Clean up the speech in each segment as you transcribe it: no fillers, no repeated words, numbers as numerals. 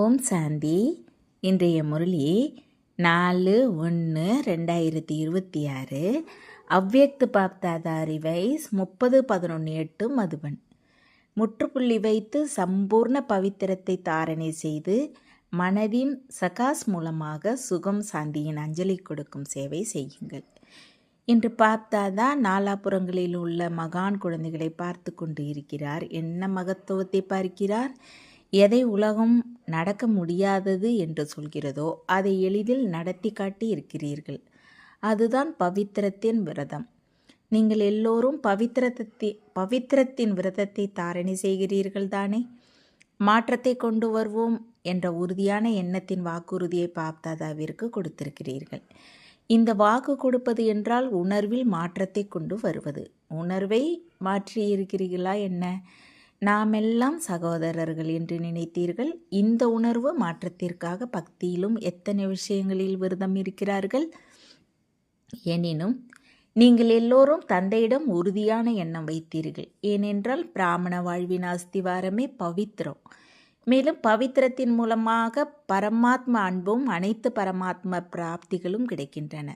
ஓம் சாந்தி. இன்றைய முரளி 4/1/2026. அவ்யக்த பாப்தாதா ரிவைஸ் 30/11/8 மதுபன். முற்றுப்புள்ளி வைத்து சம்பூர்ண பவித்திரத்தை தாரணை செய்து மனதின் சகாஸ் மூலமாக சுகம் சாந்தியின் அஞ்சலி கொடுக்கும் சேவை செய்யுங்கள். இன்று பாப்தாதா நாலாபுறங்களில் உள்ள மகான் குழந்தைகளை பார்த்து கொண்டு இருக்கிறார். என்ன மகத்துவத்தை பார்க்கிறார்? எதை உலகம் நடக்க முடியாதது என்று சொல்கிறதோ அதை எளிதில் நடத்தி காட்டி இருக்கிறீர்கள். அதுதான் பவித்திரத்தின் விரதம். நீங்கள் எல்லோரும் பவித்திரத்தின் விரதத்தை தாரணை செய்கிறீர்கள் தானே? மாற்றத்தை கொண்டு வருவோம் என்ற உறுதியான எண்ணத்தின் வாக்குறுதியை பாப்தாதாவிற்கு கொடுத்திருக்கிறீர்கள். இந்த வாக்கு கொடுப்பது என்றால் உணர்வில் மாற்றத்தை கொண்டு வருவது. உணர்வை மாற்றியிருக்கிறீர்களா என்ன? நாமெல்லாம் சகோதரர்கள் என்று நினைத்தீர்கள். இந்த உணர்வு மாற்றத்திற்காக பக்தியிலும் எத்தனை விஷயங்களில் விரதம் இருக்கிறார்கள். எனினும் நீங்கள் எல்லோரும் தந்தையிடம் உறுதியான எண்ணம் வைத்தீர்கள். ஏனென்றால் பிராமண வாழ்வின் அஸ்திவாரமே பவித்திரம். மேலும் பவித்திரத்தின் மூலமாக பரமாத்மா அன்பும் அனைத்து பரமாத்மா பிராப்திகளும் கிடைக்கின்றன.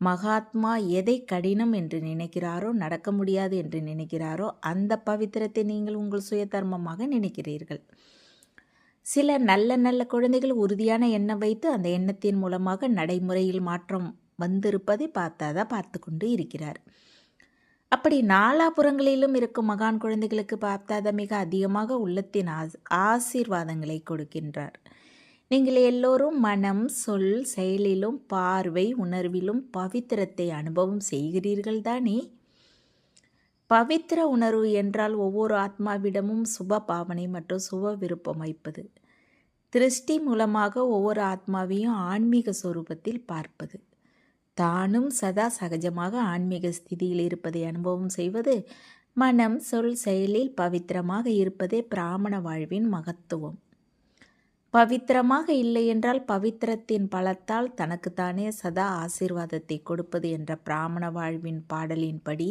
மகாத்மா எதை கடினம் என்று நினைக்கிறாரோ, நடக்க முடியாது என்று நினைக்கிறாரோ, அந்த பவித்திரத்தை நீங்கள் உங்கள் சுய தர்மமாக நினைக்கிறீர்கள். சில நல்ல குழந்தைகள் உறுதியான எண்ணம் வைத்து அந்த எண்ணத்தின் மூலமாக நடைமுறையில் மாற்றம் வந்திருப்பதை பார்த்து கொண்டு இருக்கிறார். அப்படி நாலாபுறங்களிலும் இருக்கும் மகான் குழந்தைகளுக்கு பார்த்தாத மிக அதிகமாக உள்ளத்தின் ஆசீர்வாதங்களை கொடுக்கின்றார். நீங்கள் எல்லோரும் மனம், சொல், செயலிலும் பார்வை, உணர்விலும் பவித்திரத்தை அனுபவம் செய்கிறீர்கள் தானே? பவித்திர உணர்வு என்றால் ஒவ்வொரு ஆத்மாவிடமும் சுப பாவனை மற்றும் சுப விருப்பம் வைப்பது. திருஷ்டி மூலமாக ஒவ்வொரு ஆத்மாவையும் ஆன்மீக சொரூபத்தில் பார்ப்பது. தானும் சதா சகஜமாக ஆன்மீக ஸ்திதியில் இருப்பதை அனுபவம் செய்வது. மனம், சொல், செயலில் பவித்திரமாக இருப்பதே பிராமண வாழ்வின் மகத்துவம். பவித்திரமாக இல்லை என்றால் பவித்திரத்தின் பலத்தால் தனக்குத்தானே சதா ஆசீர்வாதத்தை கொடுப்பது என்ற பிராமண வாழ்வின் பாடலின்படி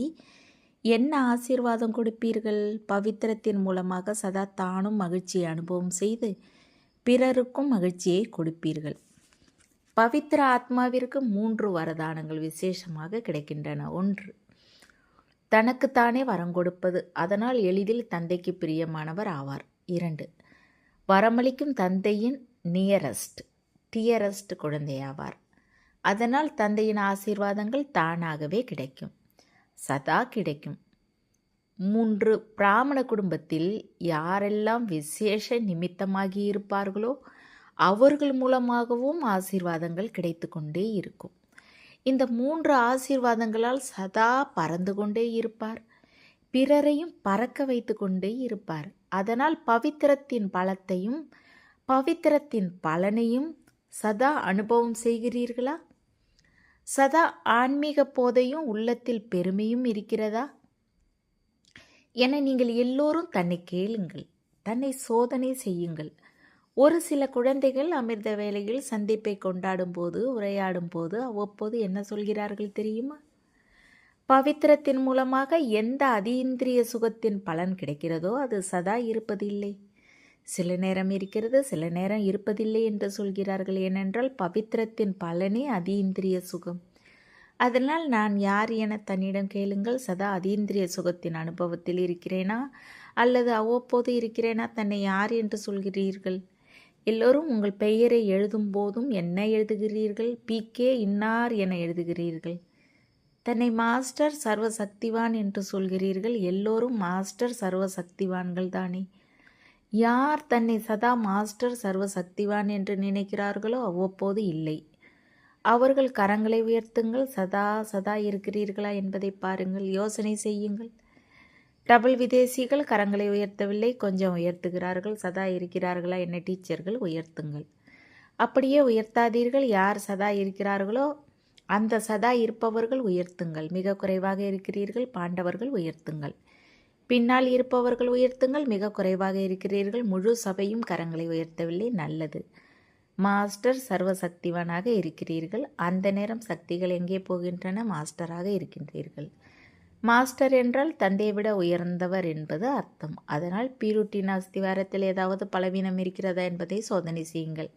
என்ன ஆசீர்வாதம் கொடுப்பீர்கள்? பவித்திரத்தின் மூலமாக சதா தானும் மகிழ்ச்சியை அனுபவம் செய்து பிறருக்கும் மகிழ்ச்சியை கொடுப்பீர்கள். பவித்திர ஆத்மாவிற்கு 3 வரதானங்கள் விசேஷமாக கிடைக்கின்றன. 1, தனக்குத்தானே வரம் கொடுப்பது. அதனால் எளிதில் தந்தைக்கு பிரியமானவர் ஆவார். 2, வரமளிக்கும் தந்தையின் டியரஸ்ட் குழந்தையாவார். அதனால் தந்தையின் ஆசீர்வாதங்கள் தானாகவே கிடைக்கும், சதா கிடைக்கும். 3, பிராமண குடும்பத்தில் யாரெல்லாம் விசேஷ நிமித்தமாகி இருப்பார்களோ அவர்கள் மூலமாகவும் ஆசீர்வாதங்கள் கிடைத்து கொண்டே இருக்கும். இந்த 3 ஆசீர்வாதங்களால் சதா பறந்து கொண்டே இருப்பார், பிறரையும் பறக்க வைத்து கொண்டே இருப்பார். அதனால் பவித்திரத்தின் பலத்தையும் பவித்திரத்தின் பலனையும் சதா அனுபவம் செய்கிறீர்களா? சதா ஆன்மீக போதையும் உள்ளத்தில் பெருமையும் இருக்கிறதா என நீங்கள் எல்லோரும் தன்னை கேளுங்கள், தன்னை சோதனை செய்யுங்கள். ஒரு சில குழந்தைகள் அமிர்த வேளையில் சந்திப்பை கொண்டாடும் போது, உரையாடும் போது அவ்வப்போது என்ன சொல்கிறார்கள் தெரியுமா? பவித்திரத்தின் மூலமாக எந்த அதீந்திரிய சுகத்தின் பலன் கிடைக்கிறதோ அது சதா இருப்பதில்லை. சில நேரம் இருக்கிறது, சில நேரம் இருப்பதில்லை என்று சொல்கிறார்கள். ஏனென்றால் பவித்திரத்தின் பலனே அதீந்திரிய சுகம். அதனால் நான் யார் என தன்னிடம் கேளுங்கள். சதா அதீந்திரிய சுகத்தின் அனுபவத்தில் இருக்கிறேனா அல்லது அவ்வப்போது இருக்கிறேனா? தன்னை யார் என்று சொல்கிறீர்கள்? எல்லோரும் உங்கள் பெயரை எழுதும் போதும் என்ன எழுதுகிறீர்கள்? PK இன்னார் என எழுதுகிறீர்கள். தன்னை மாஸ்டர் சர்வசக்திவான் என்று சொல்கிறீர்கள். எல்லோரும் மாஸ்டர் சர்வசக்திவான்கள் தானே? யார் தன்னை சதா மாஸ்டர் சர்வசக்திவான் என்று நினைக்கிறார்களோ அவ்வப்போது இல்லை. அவர்கள் கரங்களை உயர்த்துங்கள். சதா இருக்கிறீர்களா என்பதை பாருங்கள், யோசனை செய்யுங்கள். டபுள் விதேசிகள் கரங்களை உயர்த்தவில்லை, கொஞ்சம் உயர்த்துகிறார்கள். சதா இருக்கிறார்களா என்ன டீச்சர்கள்? உயர்த்துங்கள். அப்படியே உயர்த்தாதீர்கள். யார் சதா இருக்கிறார்களோ அந்த சதா இருப்பவர்கள் உயர்த்துங்கள். மிக குறைவாக இருக்கிறீர்கள், பாண்டவர்கள் உயர்த்துங்கள். பின்னால் இருப்பவர்கள் உயர்த்துங்கள். மிக குறைவாக இருக்கிறீர்கள், முழு சபையும் கரங்களை உயர்த்தவில்லை. நல்லது. மாஸ்டர் சர்வசக்திவானாக இருக்கிறீர்கள். அந்த நேரம் சக்திகள் எங்கே போகின்றன? மாஸ்டராக இருக்கின்றீர்கள். மாஸ்டர் என்றால் தந்தையை விட உயர்ந்தவர் என்பது அர்த்தம். அதனால் பீருட்டின் அஸ்திவாரத்தில் ஏதாவது பலவீனம் இருக்கிறதா என்பதை சோதனை செய்யுங்கள்.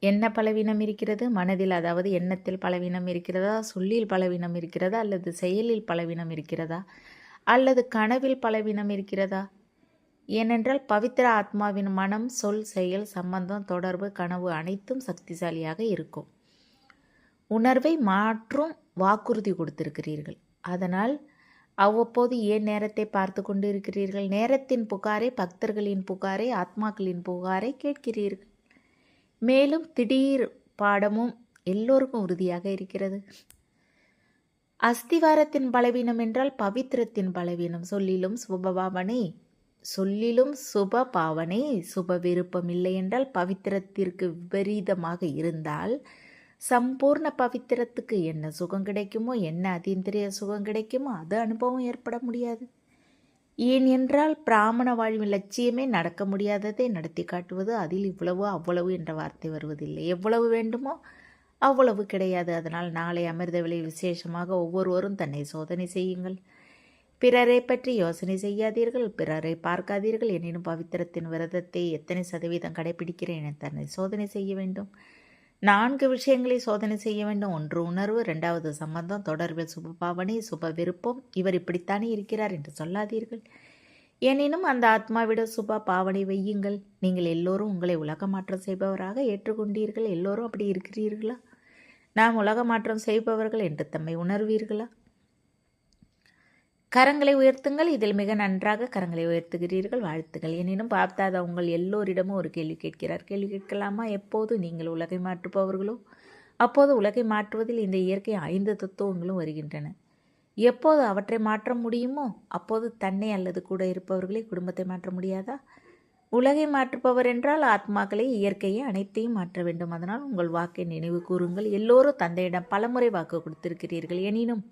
என்ன பலவீனம் இருக்கிறது? மனதில், அதாவது எண்ணத்தில் பலவீனம் இருக்கிறதா, சொல்லில் பலவீனம் இருக்கிறதா, அல்லது செயலில் பலவீனம் இருக்கிறதா, அல்லது கனவில் பலவீனம் இருக்கிறதா? ஏனென்றால் பவித்திர ஆத்மாவின் மனம், சொல், செயல், சம்பந்தம், தொடர்பு, கனவு அனைத்தும் சக்திசாலியாக இருக்கும். உணர்வை மாற்றும் வாக்குறுதி கொடுத்திருக்கிறீர்கள். அதனால் அவ்வப்போது ஏன் நேரத்தை பார்த்து கொண்டு இருக்கிறீர்கள்? நேரத்தின் புகாரை, பக்தர்களின் புகாரை, ஆத்மாக்களின் புகாரை கேட்கிறீர்கள். மேலும் திடீர் பாடமும் எல்லோருக்கும் உறுதியாக இருக்கிறது. அஸ்திவாரத்தின் பலவீனம் என்றால் பவித்திரத்தின் பலவீனம். சொல்லிலும் சுப பாவனை, சுப விருப்பம் இல்லை என்றால் பவித்திரத்திற்கு விபரீதமாக இருந்தால் சம்பூர்ண பவித்திரத்துக்கு என்ன சுகம் கிடைக்குமோ, என்ன அதீந்திரிய சுகம் கிடைக்குமோ அது அனுபவம் ஏற்பட முடியாது. ஏன் என்றால் பிராமண வாழ்வின் லட்சியமே நடக்க முடியாததை நடத்தி காட்டுவது. அதில் இவ்வளவு அவ்வளவு என்ற வார்த்தை வருவதில்லை. எவ்வளவு வேண்டுமோ அவ்வளவு கிடையாது. அதனால் நாளை அமிர்த வேளை விசேஷமாக ஒவ்வொருவரும் தன்னை சோதனை செய்யுங்கள். பிறரை பற்றி யோசனை செய்யாதீர்கள், பிறரை பார்க்காதீர்கள். எனினும் பவித்திரத்தின் விரதத்தை எத்தனை சதவீதம் கடைபிடிக்கிறேன் என தன்னை சோதனை செய்ய வேண்டும். 4 விஷயங்களை சோதனை செய்ய வேண்டும். 1 உணர்வு, 2வது சம்பந்தம், தொடர்பில் சுப பாவனை, சுப விருப்பம். இவர் இப்படித்தானே இருக்கிறார் என்று சொல்லாதீர்கள். எனினும் அந்த ஆத்மாவிட சுப பாவனை வையுங்கள். நீங்கள் எல்லோரும் உங்களை உலக மாற்றம் செய்பவராக ஏற்றுக்கொண்டீர்கள். எல்லோரும் அப்படி இருக்கிறீர்களா? நாம் உலக மாற்றம் செய்பவர்கள் என்று தம்மை உணர்வீர்களா? கரங்களை உயர்த்துங்கள். இதில் மிக நன்றாக கரங்களை உயர்த்துகிறீர்கள். வாழ்த்துகள். எனினும் பார்த்தாத உங்கள் எல்லோரிடமும் ஒரு கேள்வி கேட்கிறார். கேள்வி கேட்கலாமா? எப்போது நீங்கள் உலகை மாற்றுபவர்களோ அப்போது உலகை மாற்றுவதில் இந்த இயற்கை 5 தத்துவங்களும் வருகின்றன. எப்போது அவற்றை மாற்ற முடியுமோ அப்போது தன்னை அல்லது கூட இருப்பவர்களை, குடும்பத்தை மாற்ற முடியாதா? உலகை மாற்றுபவர் என்றால் ஆத்மாக்களை, இயற்கையை, அனைத்தையும் மாற்ற வேண்டும். அதனால் உங்கள் வாக்கை நினைவு கூறுங்கள். எல்லோரும் தந்தையிடம் பலமுறை வாக்கு கொடுத்திருக்கிறீர்கள். எனினும்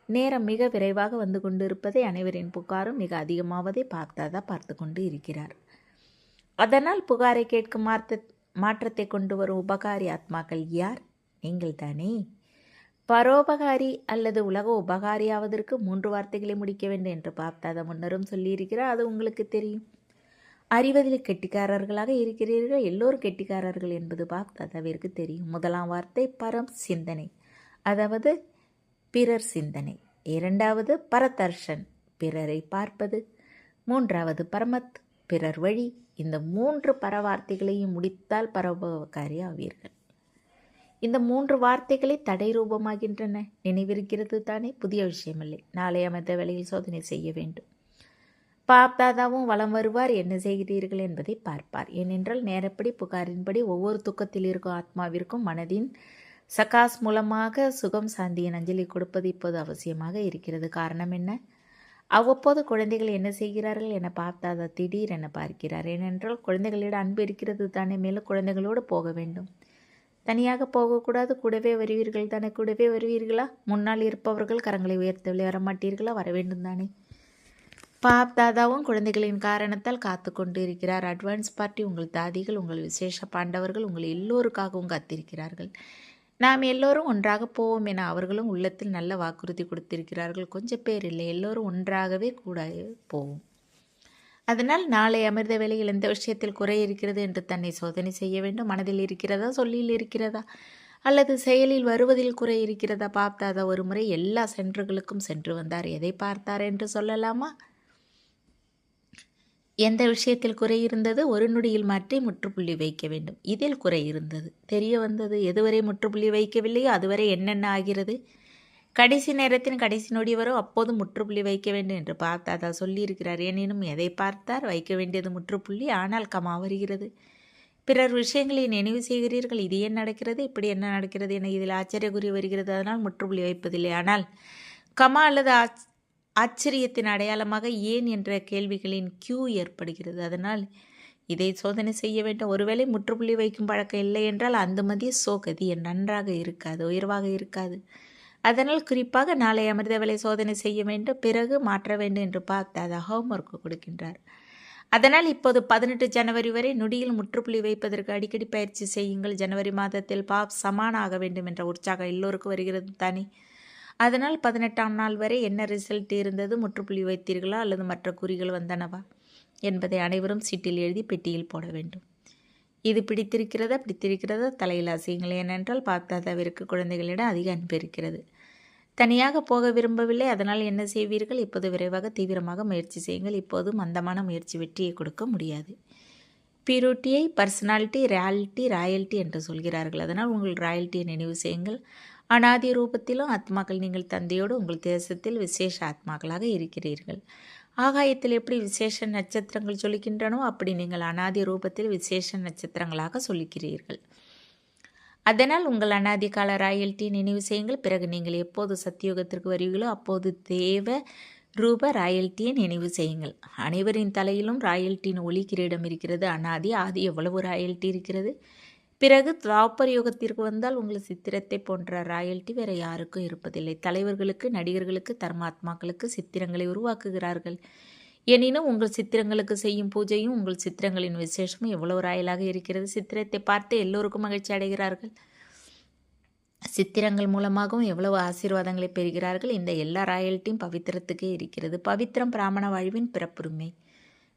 நேரம் மிக விரைவாக வந்து கொண்டு இருப்பதை, அனைவரின் புகாரும் மிக அதிகமாவதை பார்த்து கொண்டு இருக்கிறார். அதனால் புகாரை கேட்கும் மாற்றத்தை கொண்டு வரும் உபகாரி ஆத்மாக்கள் யார்? நீங்கள் தானே. பரோபகாரி அல்லது உலக உபகாரியாவதற்கு 3 வார்த்தைகளை முடிக்க வேண்டும் என்று பார்த்தாத முன்னரும் சொல்லியிருக்கிறார். அது உங்களுக்கு தெரியும். அறிவதில் கெட்டிக்காரர்களாக இருக்கிறீர்கள். எல்லோரும் கெட்டிக்காரர்கள் என்பது பார்த்தாதவிற்கு தெரியும். 1ஆம் வார்த்தை பரம் சிந்தனை, அதாவது பிறர் சிந்தனை. 2வது பரதர்ஷன், பிறரை பார்ப்பது. 3வது பரமத், பிறர் வழி. இந்த 3 பரவார்த்தைகளையும் முடித்தால் பரோபகாரி ஆவீர்கள். இந்த 3 வார்த்தைகளை தடை ரூபமாகின்றன. நினைவிருக்கிறது தானே? புதிய விஷயமில்லை. நாளை அமிர்த வேளையில் சோதனை செய்ய வேண்டும். பாப்தாதாவும் வலம் வருவார். என்ன செய்கிறீர்கள் என்பதை பார்ப்பார். ஏனென்றால் நேரப்படி புகாரின்படி ஒவ்வொரு துக்கத்தில் இருக்கும் ஆத்மாவிற்கும் மனதின் சகாஸ் மூலமாக சுகம், சாந்தியின் அஞ்சலி கொடுப்பது இப்போது அவசியமாக இருக்கிறது. காரணம் என்ன? அவ்வப்போது குழந்தைகள் என்ன செய்கிறார்கள் என பார்த்தாதா திடீர் என பார்க்கிறார். ஏனென்றால் குழந்தைகளிடம் அன்பு இருக்கிறது தானே. மேலும் குழந்தைகளோடு போக வேண்டும். தனியாக போகக்கூடாது. கூடவே வருவீர்கள் தானே. கூடவே வருவீர்களா? முன்னால் இருப்பவர்கள் கரங்களை உயர்த்தவில்லை, வரமாட்டீர்களா? வர வேண்டும் தானே. பாப் தாதாவும் குழந்தைகளின் காரணத்தால் காத்து கொண்டு இருக்கிறார். அட்வான்ஸ் பார்ட்டி, உங்கள் தாதிகள், உங்கள் விசேஷ பாண்டவர்கள் உங்கள் எல்லோருக்காகவும் காத்திருக்கிறார்கள். நாம் எல்லோரும் ஒன்றாக போவோம் என அவர்களும் உள்ளத்தில் நல்ல வாக்குறுதி கொடுத்திருக்கிறார்கள். கொஞ்சம் பேர் இல்லை, எல்லோரும் ஒன்றாகவே கூட போவோம். அதனால் நாளை அமிர்த வேளையில் எந்த விஷயத்தில் குறை இருக்கிறது என்று தன்னை சோதனை செய்ய வேண்டும். மனதில் இருக்கிறதா, சொல்லில் இருக்கிறதா, அல்லது செயலில் வருவதில் குறை இருக்கிறதா? பார்த்தாத ஒரு முறை எல்லா சென்றுகளுக்கும் சென்று வந்தார். எதை பார்த்தார் என்று சொல்லலாமா? எந்த விஷயத்தில் குறை இருந்தது? ஒரு நொடியில் மாற்றி முற்றுப்புள்ளி வைக்க வேண்டும். இதில் குறை இருந்தது, தெரிய வந்தது. எதுவரை முற்றுப்புள்ளி வைக்கவில்லையோ அதுவரை என்னென்ன ஆகிறது? கடைசி நேரத்தின் கடைசி நொடி வரும் அப்போது முற்றுப்புள்ளி வைக்க வேண்டும் என்று பார்த்தாதா சொல்லியிருக்கிறார். எனினும் எதை பார்த்தார்? வைக்க வேண்டியது முற்றுப்புள்ளி, ஆனால் கமா வருகிறது. பிறர் விஷயங்களை நினைவு செய்கிறீர்கள். இது ஏன் நடக்கிறது, இப்படி என்ன நடக்கிறது என இதில் ஆச்சரியக்குறி வருகிறது. அதனால் முற்றுப்புள்ளி வைப்பதில்லை. ஆனால் கமா அல்லது ஆச்சரியத்தின் அடையாளமாக ஏன் என்ற கேள்விகளின் கியூ ஏற்படுகிறது. அதனால் இதை சோதனை செய்ய வேண்டும். ஒருவேளை முற்றுப்புள்ளி வைக்கும் பழக்கம் இல்லை என்றால் அந்த மதிய சோகதி நன்றாக இருக்காது, உயர்வாக இருக்காது. அதனால் குறிப்பாக நாளை அமிர்த வேளை சோதனை செய்ய வேண்டும், பிறகு மாற்ற வேண்டும் என்று பார்த்து அதை ஹோம்ஒர்க் கொடுக்கின்றார். அதனால் இப்போது 18 ஜனவரி வரை நொடியில் முற்றுப்புள்ளி வைப்பதற்கு அடிக்கடி பயிற்சி செய்யுங்கள். ஜனவரி மாதத்தில் பாப் சமான் ஆக வேண்டும் என்ற உற்சாகம் எல்லோருக்கும் வருகிறது தானே. அதனால் 18ஆம் நாள் வரை என்ன ரிசல்ட் இருந்தது, முற்றுப்புள்ளி வைத்தீர்களா அல்லது மற்ற குறிகள் வந்தனவா என்பதை அனைவரும் சீட்டில் எழுதி பெட்டியில் போட வேண்டும். இது பிடித்திருக்கிறதா தலையில் அசையுங்கள். ஏனென்றால் பாப்தாதாவிற்கு குழந்தைகளிடம் அதிக அன்பு இருக்கிறது. தனியாக போக விரும்பவில்லை. அதனால் என்ன செய்வீர்கள்? இப்போது விரைவாக தீவிரமாக முயற்சி செய்யுங்கள். இப்போது மந்தமான முயற்சி வெற்றியை கொடுக்க முடியாது. பியூரிட்டியை பர்சனாலிட்டி, ராயல்ட்டி என்று சொல்கிறார்கள். அதனால் உங்கள் ராயல்ட்டியை நினைவு செய்யுங்கள். அனாதி ரூபத்திலும் ஆத்மாக்கள் நீங்கள் தந்தையோடு உங்கள் தேசத்தில் விசேஷ ஆத்மாக்களாக இருக்கிறீர்கள். ஆகாயத்தில் எப்படி விசேஷ நட்சத்திரங்கள் சொல்லிக்கின்றனோ அப்படி நீங்கள் அனாதி ரூபத்தில் விசேஷ நட்சத்திரங்களாக சொல்லிக்கிறீர்கள். அதனால் உங்கள் அனாதி கால ராயல்ட்டியை நினைவு செய்யுங்கள். பிறகு நீங்கள் எப்போது சத்தியோகத்திற்கு வருவீர்களோ அப்போது தேவ ரூப ராயல்ட்டியை நினைவு செய்யுங்கள். அனைவரின் தலையிலும் ராயல்ட்டியின் ஒளி கிரீடம் இருக்கிறது. அனாதி ஆதி எவ்வளவு ராயல்ட்டி இருக்கிறது. பிறகு துவாபர யுகத்திற்கு வந்தால் உங்கள் சித்திரத்தை போன்ற ராயல்ட்டி வேறு யாருக்கும் இருப்பதில்லை. தலைவர்களுக்கு, நடிகர்களுக்கு, தர்மாத்மாக்களுக்கு சித்திரங்களை உருவாக்குகிறார்கள். எனினும் உங்கள் சித்திரங்களுக்கு செய்யும் பூஜையும் உங்கள் சித்திரங்களின் விசேஷமும் எவ்வளவு ராயலாக இருக்கிறது. சித்திரத்தை பார்த்து எல்லோருக்கும் மகிழ்ச்சி அடைகிறார்கள். சித்திரங்கள் மூலமாகவும் எவ்வளவு ஆசீர்வாதங்களை பெறுகிறார்கள். இந்த எல்லா ராயல்ட்டியும் பவித்திரத்துக்கே இருக்கிறது. பவித்திரம் பிராமண வாழ்வின் பிறப்புரிமை.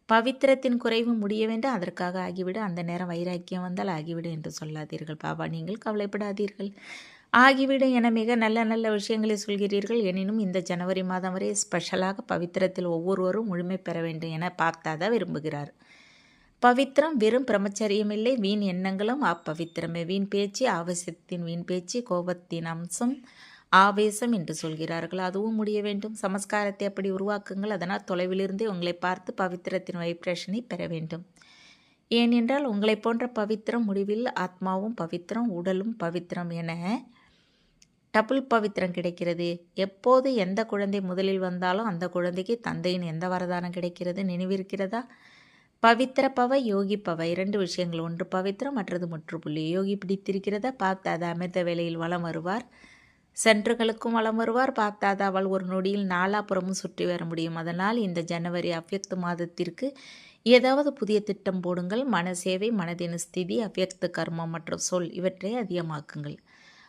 பவித்திரத்தின் குறைவு முடிய வேண்டும். அதற்காக ஆகிவிடு. அந்த நேரம் வைராக்கியம் வந்தால் ஆகிவிடு என்று சொல்லாதீர்கள். பாபா, நீங்கள் கவலைப்படாதீர்கள். ஆகிவிடு என மிக நல்ல நல்ல விஷயங்களை சொல்கிறீர்கள். எனினும் இந்த ஜனவரி மாதம் வரை ஸ்பெஷலாக பவித்திரத்தில் ஒவ்வொருவரும் முழுமை பெற வேண்டும் என பார்த்தாதா விரும்புகிறார். பவித்திரம் வெறும் பிரம்மச்சரியம் இல்லை, வீண் எண்ணங்களும் அப்பவித்திரமே. வீண் பேச்சு, ஆவேசத்தின் வீண் பேச்சு, கோபத்தின் அம்சம் ஆவேசம் என்று சொல்கிறார்கள். அதுவும் முடிய வேண்டும். சமஸ்காரத்தை அப்படி உருவாக்குங்கள். அதனால் தொலைவிலிருந்தே உங்களை பார்த்து பவித்திரத்தின் வைப்ரேஷனை பெற வேண்டும். ஏனென்றால் உங்களை போன்ற பவித்திரம் முடிவில் ஆத்மாவும் பவித்திரம், உடலும் பவித்திரம் என டபுள் பவித்திரம் கிடைக்கிறது. எப்போது எந்த குழந்தை முதலில் வந்தாலும் அந்த குழந்தைக்கு தந்தையின் எந்த வரதானம் கிடைக்கிறது நினைவிருக்கிறதா? பவித்திர பவ, யோகி பவ, 2 விஷயங்கள். ஒன்று பவித்திரம், மற்றது முற்றுப்புள்ளி. யோகி பிடித்திருக்கிறதா? பாப்தாதா அமிர்த வேளையில் வலம் வருவார். சென்றுகளுக்கும் வலம் வருவார். பாப்தாதாவால் ஒரு நொடியில் நாலாபுறமும் சுற்றி வர முடியும். அதனால் இந்த ஜனவரி அவ்யக்த மாதத்திற்கு ஏதாவது புதிய திட்டம் போடுங்கள். மனசேவை, மனதின் ஸ்திதி, அவ்யக்த கர்மம் மற்றும் சொல் இவற்றை அதிகமாக்குங்கள்.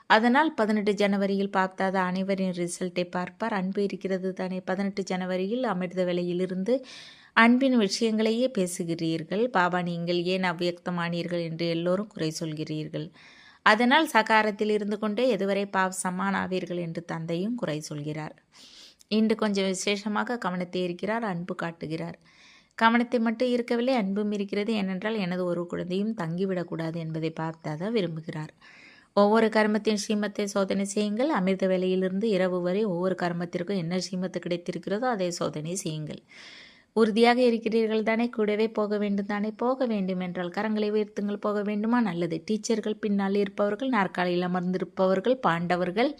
அதனால் 18 ஜனவரியில் பாப்தாதா அனைவரின் ரிசல்ட்டை பார்ப்பார். அன்பு இருக்கிறது தானே? 18 ஜனவரியில் அமிர்த வேளையிலிருந்து அன்பின் விஷயங்களையே பேசுகிறீர்கள். பாபா, நீங்கள் ஏன் அவ்யக்தமானீர்கள் என்று எல்லோரும் குறை சொல்கிறீர்கள். அதனால் சகாரத்தில் இருந்து கொண்டே எதுவரை சமான் ஆவீர்கள் என்று தந்தையும் குறை சொல்கிறார். இன்று கொஞ்சம் விசேஷமாக கவனத்தை இருக்கிறார், அன்பு காட்டுகிறார். கவனத்தை மட்டும் இருக்கவில்லை, அன்பும் இருக்கிறது. ஏனென்றால் எனது ஒரு குழந்தையும் தங்கிவிடக்கூடாது என்பதை பார்த்தாதான் விரும்புகிறார். ஒவ்வொரு கர்மத்தின் ஸ்ரீமத்தை சோதனை செய்யுங்கள். அமிர்த வேளையிலிருந்து இரவு வரை ஒவ்வொரு கர்மத்திற்கும் என்ன ஸ்ரீமத்து கிடைத்திருக்கிறதோ அதை சோதனை செய்யுங்கள். உறுதியாக இருக்கிறீர்கள் தானே? கூடவே போக வேண்டும் தானே? போக வேண்டும் என்றால் கரங்களை உயர்த்துங்கள். போக வேண்டுமா? நல்லது. டீச்சர்கள், பின்னால் இருப்பவர்கள், நாற்காலியில் அமர்ந்திருப்பவர்கள், பாண்டவர்கள்,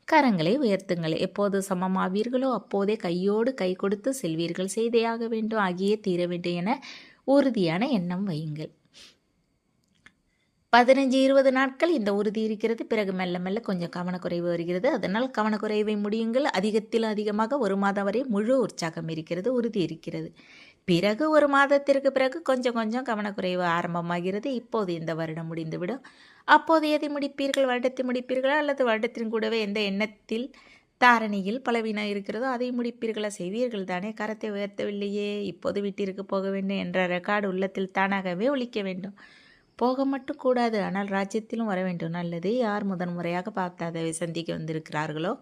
கரங்களை உயர்த்துங்கள். எப்போது சமமாவீர்களோ அப்போதே கையோடு கை கொடுத்து செல்வீர்கள். செய்தையாக வேண்டும், ஆகியே தீர வேண்டும் என உறுதியான எண்ணம் வையுங்கள். 15-20 நாட்கள் இந்த உறுதி இருக்கிறது. பிறகு மெல்ல மெல்ல கொஞ்சம் கவனக்குறைவு வருகிறது. அதனால் கவனக்குறைவை முடியுங்கள். அதிகத்தில் அதிகமாக 1 மாதம் வரை முழு உற்சாகம் இருக்கிறது, உறுதி இருக்கிறது. பிறகு 1 மாதத்திற்கு பிறகு கொஞ்சம் கொஞ்சம் கவனக்குறைவு ஆரம்பமாகிறது. இப்போது இந்த வருடம் முடிந்துவிடும். அப்போது எதை முடிப்பீர்கள்? வருடத்தை முடிப்பீர்களா அல்லது வருடத்தின் கூடவே எந்த எண்ணத்தில் தாரணையில் பலவீனம் இருக்கிறதோ அதை முடிப்பீர்களா? செய்வீர்கள் தானே? கரத்தை உயர்த்தவில்லையே, இப்போது வீட்டிற்கு போக வேண்டும் என்ற ரெக்கார்டு உள்ளத்தில் தானாகவே ஒலிக்க வேண்டும். போக மட்டும் கூடாது, ஆனால் ராஜ்யத்திலும் வர வேண்டும். நல்லது. யார் முதன்முறையாக பாப்தாதாவை சந்திக்க வந்திருக்கிறார்களோ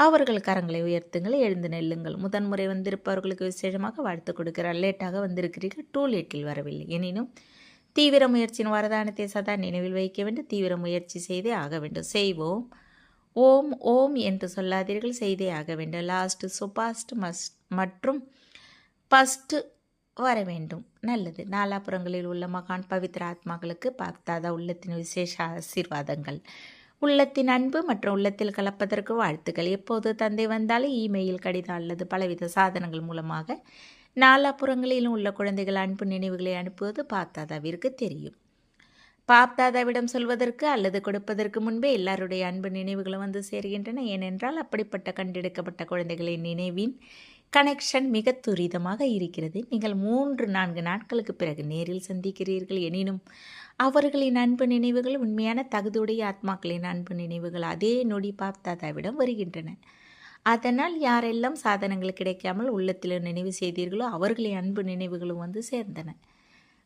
அவர்கள் கரங்களை உயர்த்துங்கள், எழுந்து நெல்லுங்கள். முதன்முறை வந்திருப்பவர்களுக்கு விசேஷமாக வாழ்த்து கொடுக்கிறார். லேட்டாக வந்திருக்கிறீர்கள், டூ லேட்டில் வரவில்லை. எனினும் தீவிர முயற்சியின் வரதானத்தை சதா நினைவில் வைக்க வேண்டும். தீவிர முயற்சி செய்தே ஆக வேண்டும். செய்வோம். ஓம் ஓம் என்று சொல்லாதீர்கள், செய்தே ஆக வேண்டும். லாஸ்ட், சுபாஸ்ட், மற்றும் ஃபஸ்ட்டு வர வேண்டும். நல்லது. நாலாபுறங்களில் உள்ள மகான் பவித்திர ஆத்மாக்களுக்கு பாப்தாதா உள்ளத்தின் விசேஷ ஆசீர்வாதங்கள். உள்ளத்தின் அன்பு மற்றும் உள்ளத்தில் கலப்பதற்கு வாழ்த்துக்கள். எப்போது தந்தை வந்தாலும் இமெயில், கடிதம் அல்லது பலவித சாதனங்கள் மூலமாக நாலாபுறங்களிலும் உள்ள குழந்தைகள் அன்பு நினைவுகளை அனுப்புவது பாப்தாதாவிற்கு தெரியும். பாப்தாதாவிடம் சொல்வதற்கு அல்லது கொடுப்பதற்கு முன்பே எல்லாருடைய அன்பு நினைவுகளும் வந்து சேர்கின்றன. ஏனென்றால் அப்படிப்பட்ட கண்டெடுக்கப்பட்ட குழந்தைகளின் நினைவின் கனெக்ஷன் மிக துரிதமாக இருக்கிறது. நீங்கள் 3-4 நாட்களுக்கு பிறகு நேரில் சந்திக்கிறீர்கள். எனினும் அவர்களின் அன்பு நினைவுகள் உண்மையான தகுதியுடைய ஆத்மாக்களின் அன்பு நினைவுகள் அதே நொடி பாப்தாதாவிடம் வருகின்றன. அதனால் யாரெல்லாம் சாதனங்கள் கிடைக்காமல் உள்ளத்தில் நினைவு செய்தீர்களோ அவர்களின் அன்பு நினைவுகளும் வந்து சேர்ந்தன.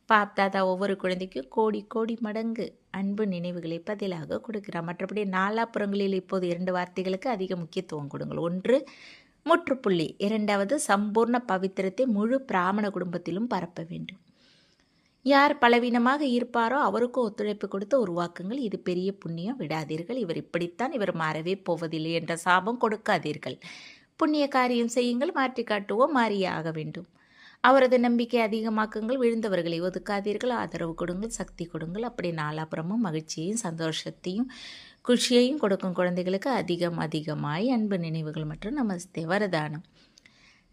பாப்தாதா ஒவ்வொரு குழந்தைக்கும் கோடி கோடி மடங்கு அன்பு நினைவுகளை பதிலாக கொடுக்கிறார். மற்றபடி நாலாப்புறங்களில் இப்போது 2 வார்த்தைகளுக்கு அதிக முக்கியத்துவம் கொடுங்கள். 1 முற்றுப்புள்ளி, 2வது சம்பூர்ண பவித்திரத்தை முழு பிராமண குடும்பத்திலும் பரப்ப வேண்டும். யார் பலவீனமாக இருப்பாரோ அவருக்கும் ஒத்துழைப்பு கொடுத்து உருவாக்குங்கள். இது பெரிய புண்ணியம், விடாதீர்கள். இவர் இப்படித்தான், இவர் மாறவே போவதில்லை என்ற சாபம் கொடுக்காதீர்கள். புண்ணிய காரியம் செய்யுங்கள், மாற்றி காட்டுவோம், மாறியே ஆக வேண்டும். அவரது நம்பிக்கை அதிகமாக்குங்கள், விழுந்தவர்களை ஒதுக்காதீர்கள், ஆதரவு கொடுங்கள், சக்தி கொடுங்கள். அப்படி நாலாபுறமும் மகிழ்ச்சியையும் சந்தோஷத்தையும் குஷியையும் கொடுக்கும் குழந்தைகளுக்கு அதிகமாய் அன்பு நினைவுகள் மற்றும் நமஸ்தே வரதானம்.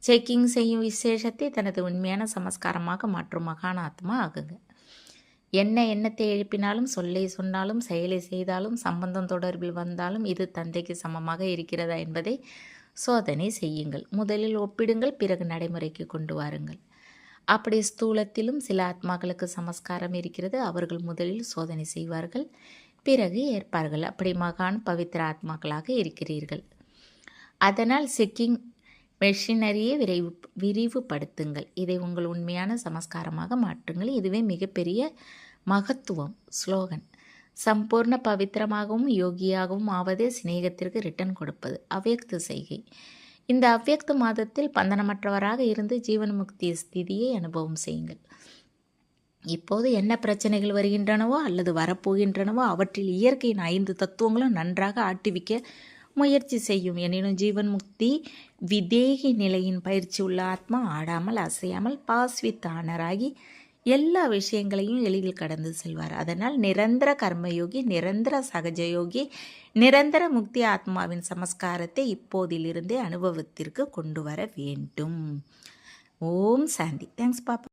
செக்கிங் செய்யும் விசேஷத்தை தனது உண்மையான சமஸ்காரமாக மாற்றும் மகான் ஆத்மா ஆகுங்க. என்ன எண்ணத்தை எழுப்பினாலும், சொல்லை சொன்னாலும், செயலை செய்தாலும், சம்பந்தம் தொடர்பில் வந்தாலும் இது தந்தைக்கு சமமாக இருக்கிறதா என்பதை சோதனை செய்யுங்கள். முதலில் ஒப்பிடுங்கள், பிறகு நடைமுறைக்கு கொண்டு வாருங்கள். அப்படி ஸ்தூலத்திலும் சில ஆத்மாக்களுக்கு சமஸ்காரம் இருக்கிறது. அவர்கள் முதலில் சோதனை செய்வார்கள், பிறகு ஏற்பார்கள். அப்படி மகான் பவித்திர ஆத்மாக்களாக இருக்கிறீர்கள். அதனால் செக்கிங் மெஷினரியை விரிவுபடுத்துங்கள். இதை உங்கள் உண்மையான சமஸ்காரமாக மாற்றுங்கள். இதுவே மிகப்பெரிய மகத்துவம். ஸ்லோகன்: சம்பூர்ண பவித்திரமாகவும் யோகியாகவும் ஆவதே சிநேகத்திற்கு ரிட்டன் கொடுப்பது. அவ்யக்த செய்கை. இந்த அவ்யக்த மாதத்தில் பந்தனமற்றவராக இருந்து ஜீவன் முக்தி ஸ்திதியை அனுபவம் செய்யுங்கள். இப்போது என்ன பிரச்சனைகள் வருகின்றனவோ அல்லது வரப்போகின்றனவோ அவற்றில் இயற்கையின் 5 தத்துவங்களும் நன்றாக ஆட்டுவிக்க முயற்சி செய்யும். எனினும் ஜீவன் முக்தி விதேகி நிலையின் பயிற்சி உள்ள ஆத்மா ஆடாமல் அசையாமல் பாஸ்வித்தானராகி எல்லா விஷயங்களையும் எளிதில் கடந்து செல்வார். அதனால் நிரந்தர கர்மயோகி, நிரந்தர சகஜயோகி, நிரந்தர முக்தி ஆத்மாவின் சமஸ்காரத்தை இப்போதிலிருந்தே அனுபவத்திற்கு கொண்டு வர வேண்டும். ஓம் சாந்தி. தேங்க்ஸ் பாப்பா.